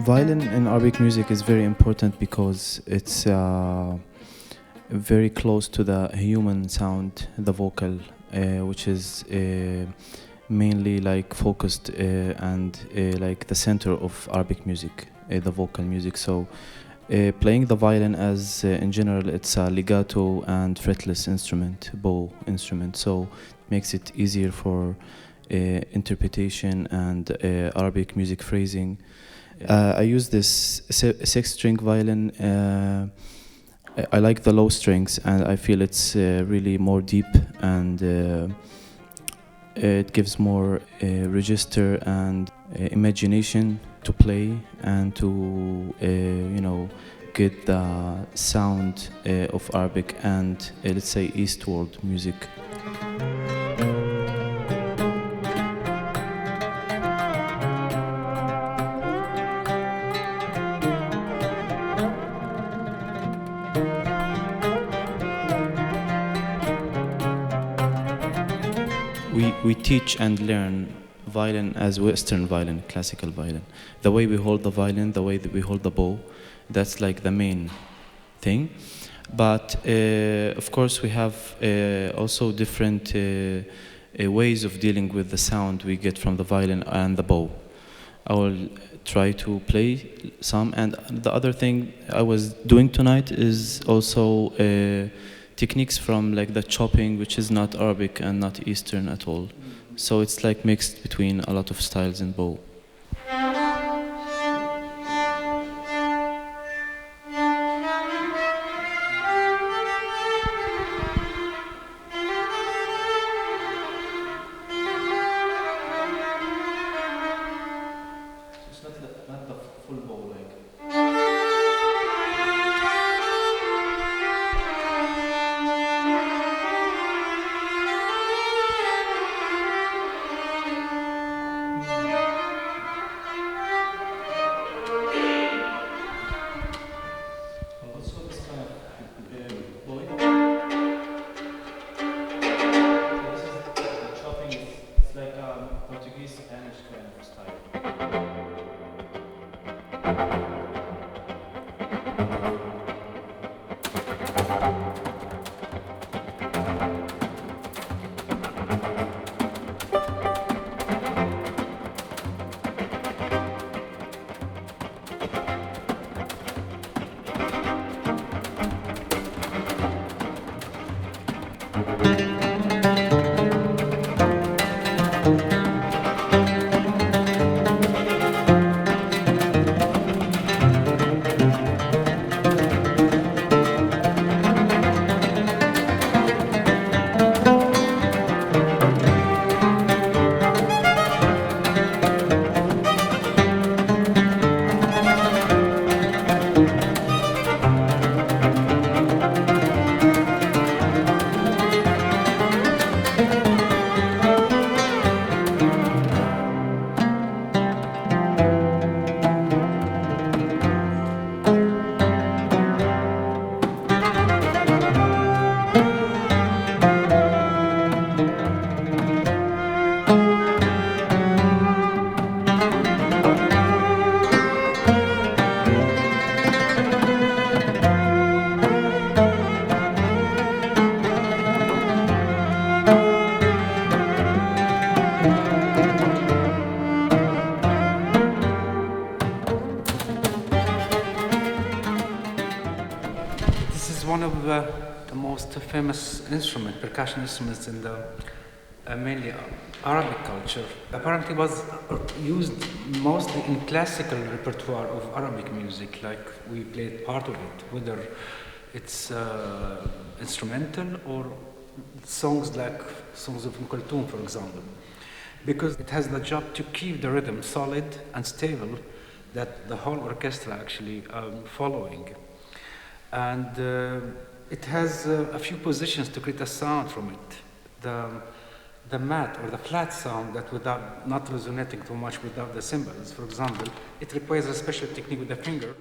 Violin in Arabic music is very important because it's very close to the human sound, the vocal, which is mainly like focused and like the center of Arabic music, the vocal music. So playing the violin as in general, it's a legato and fretless instrument, bow instrument. So it makes it easier for interpretation and Arabic music phrasing. I use this six-string violin. I like the low strings, and I feel it's really more deep, and it gives more register and imagination to play and to get the sound of Arabic and let's say Eastward music. We teach and learn violin as Western violin, classical violin. The way we hold the violin, the way that we hold the bow, that's like the main thing. But of course we have also different ways of dealing with the sound we get from the violin and the bow. I will try to play some, and the other thing I was doing tonight is also techniques from like the chopping, which is not Arabic and not Eastern at all. So it's like mixed between a lot of styles in bow. It's not the full bow like. Portuguese, Spanish kind of style. One of the most famous percussion instruments in the mainly Arabic culture. Apparently was used mostly in classical repertoire of Arabic music, like we played part of it, whether it's instrumental or songs like songs of Kulthum, for example, because it has the job to keep the rhythm solid and stable that the whole orchestra actually following. And it has a few positions to create a sound from it. The mat or the flat sound that without not resonating too much without the cymbals, for example, it requires a special technique with the finger.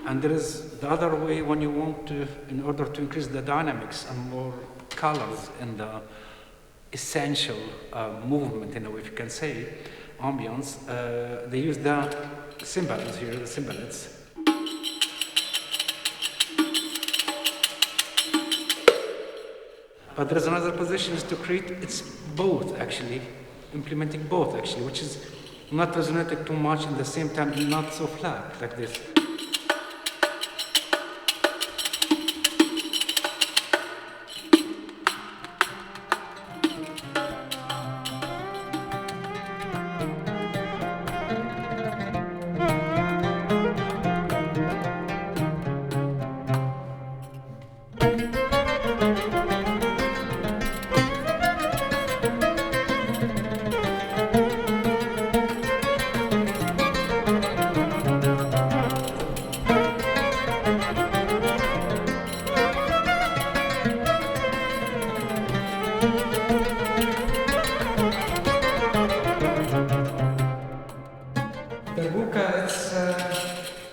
And there is the other way when you want to, in order to increase the dynamics and more colors in essential movement, in a way, if you can say, ambience. They use the cymbals here, the cymbals. But there's another position is to create, it's both actually, implementing both actually, which is not resonating too much and at the same time not so flat like this.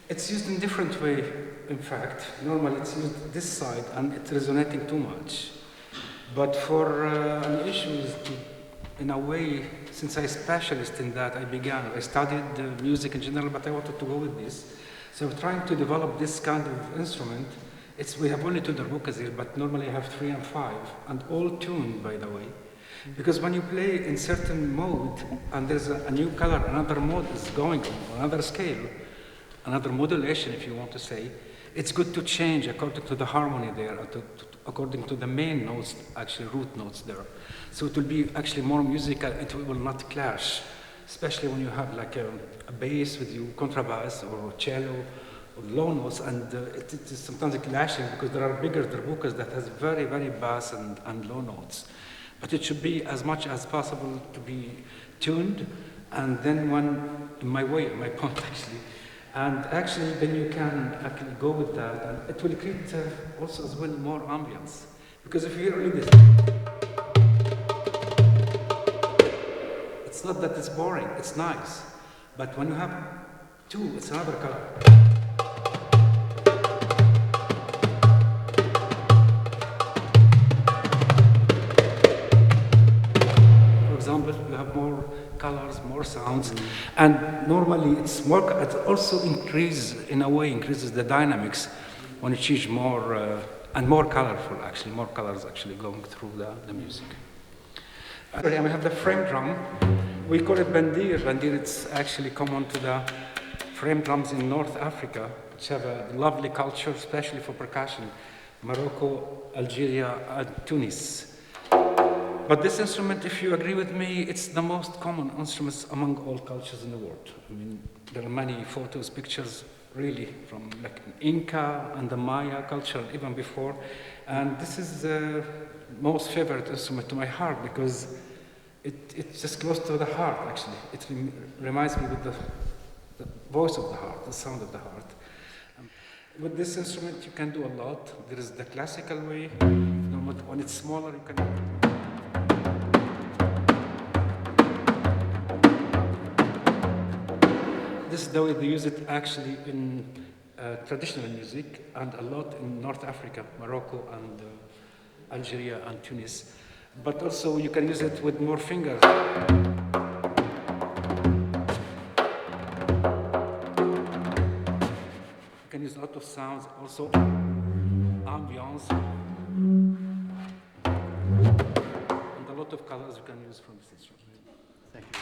It's used in different way, in fact. Normally it's used this side and it's resonating too much. But for an issue, in a way, since I'm a specialist in that, I studied music in general, but I wanted to go with this. So I'm trying to develop this kind of instrument. We have only two darbukas here, but normally I have 3 and 5, and all tuned, by the way. Because when you play in certain mode, and there's a new color, another mode is going on, another scale, another modulation, if you want to say, it's good to change according to the harmony there, according to the main notes, actually root notes there. So it will be actually more musical, it will not clash, especially when you have like a bass with you, contrabass or cello, or low notes, and it is sometimes clashing because there are bigger darbukas that has very, very bass and low notes. But it should be as much as possible to be tuned, and then my point actually. And actually, then you can actually go with that, and it will create also as well more ambience. Because if you hear only this, it's not that it's boring, it's nice. But when you have two, it's another color. For example, you have more colors, more sounds, and normally it's more. It also increases the dynamics when you choose more and more colorful. Actually, more colors actually going through the music. We have the frame drum. We call it bandir. Bandir, it's actually common to the frame drums in North Africa, which have a lovely culture, especially for percussion. Morocco, Algeria, and Tunis. But this instrument, if you agree with me, it's the most common instrument among all cultures in the world. I mean, there are many photos, pictures, really, from like Inca and the Maya culture, even before. And this is the most favorite instrument to my heart because it's just close to the heart, actually. It reminds me with the voice of the heart, the sound of the heart. With this instrument, you can do a lot. There is the classical way. When it's smaller, you can... This is the way they use it actually in traditional music and a lot in North Africa, Morocco and Algeria and Tunis. But also you can use it with more fingers. You can use a lot of sounds, also ambience, and a lot of colors you can use from this instrument. Thank you.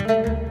you.